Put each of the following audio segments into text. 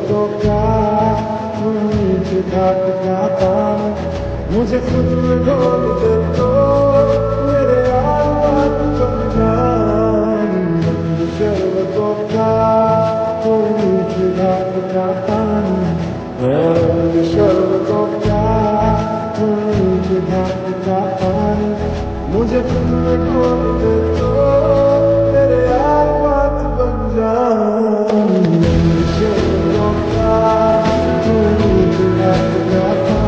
तो क्या मुझे ढाक जाता मुझे खुद में ढोल दे तो मेरे आवाज बन जाए शर्म तो क्या मुझे ढाक जाता शर्म तो क्या मुझे ढाक जाता मुझे खुद में ढोल दे तो मेरे आवाज बन जाए शर्म तो क्या मुझे ढाक जाता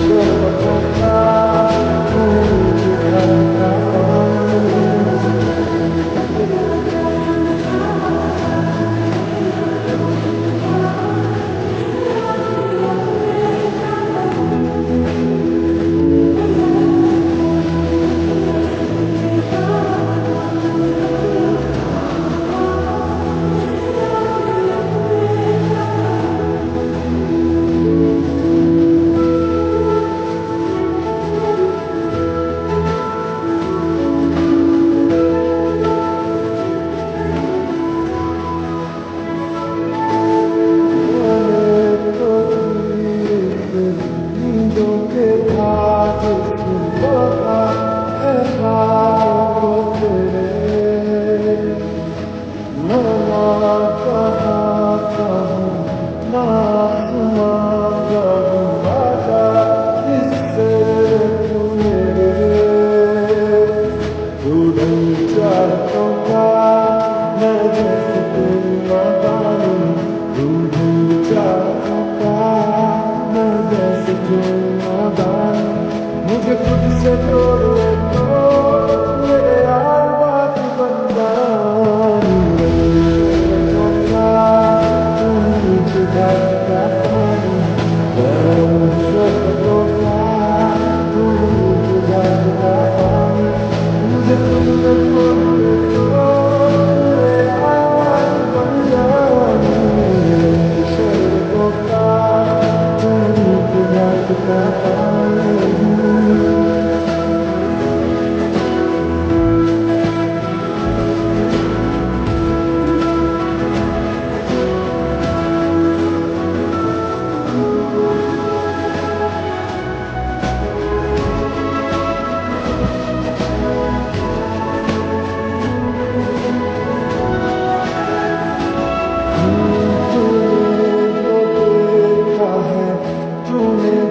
शर्म तो क्या मुझे ढाक जाता मुझे खुद से जोड़े तो मेरे आवाज बन जाए तो क्या मुझे ढाका तो क्या मुझे ढाका मुझे खुद से जोड़े तो मेरे आवाज बन जाए तो क्या मुझे ढाका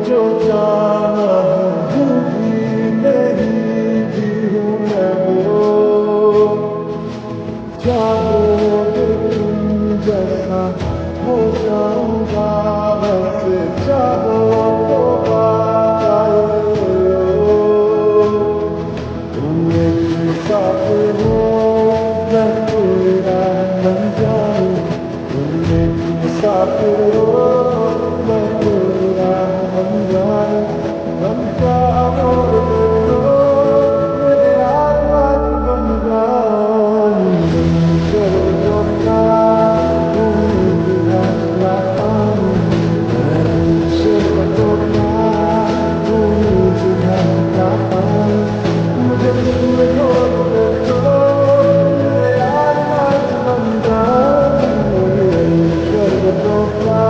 जो जाना है भी नहीं भी हूँ मैं वो चाहोगे तुम जैसा हो जाऊंगा वैसे चाहो तो आ जाओ तुम एक मुसाफिर हो मैं तेरा बन जाऊं तुम एक मुसाफिर हो मैं तेरा बन जाओ मेरे आवाज बन जाए जो क्या मुझे ढाका तो क्या मुझे ढाका मुझे तुम ढोल दे तो मेरे आवाज बन जाए तो क्या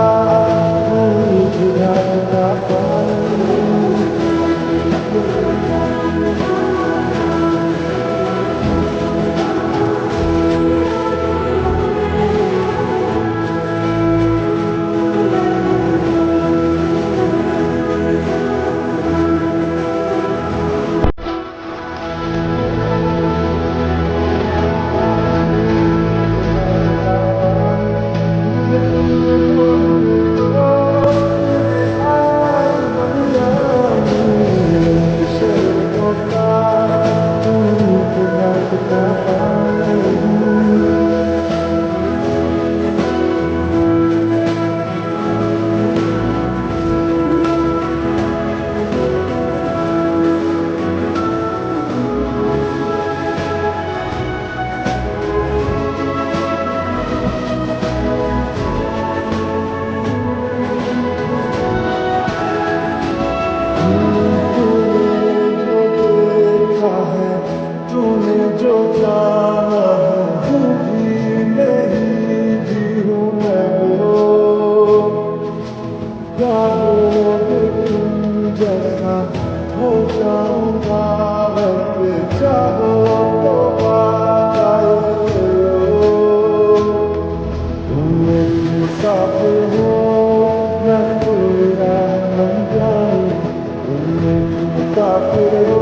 मुसाफिर हो मैं कोई राह न जाऊं तुम मुसाफिर हो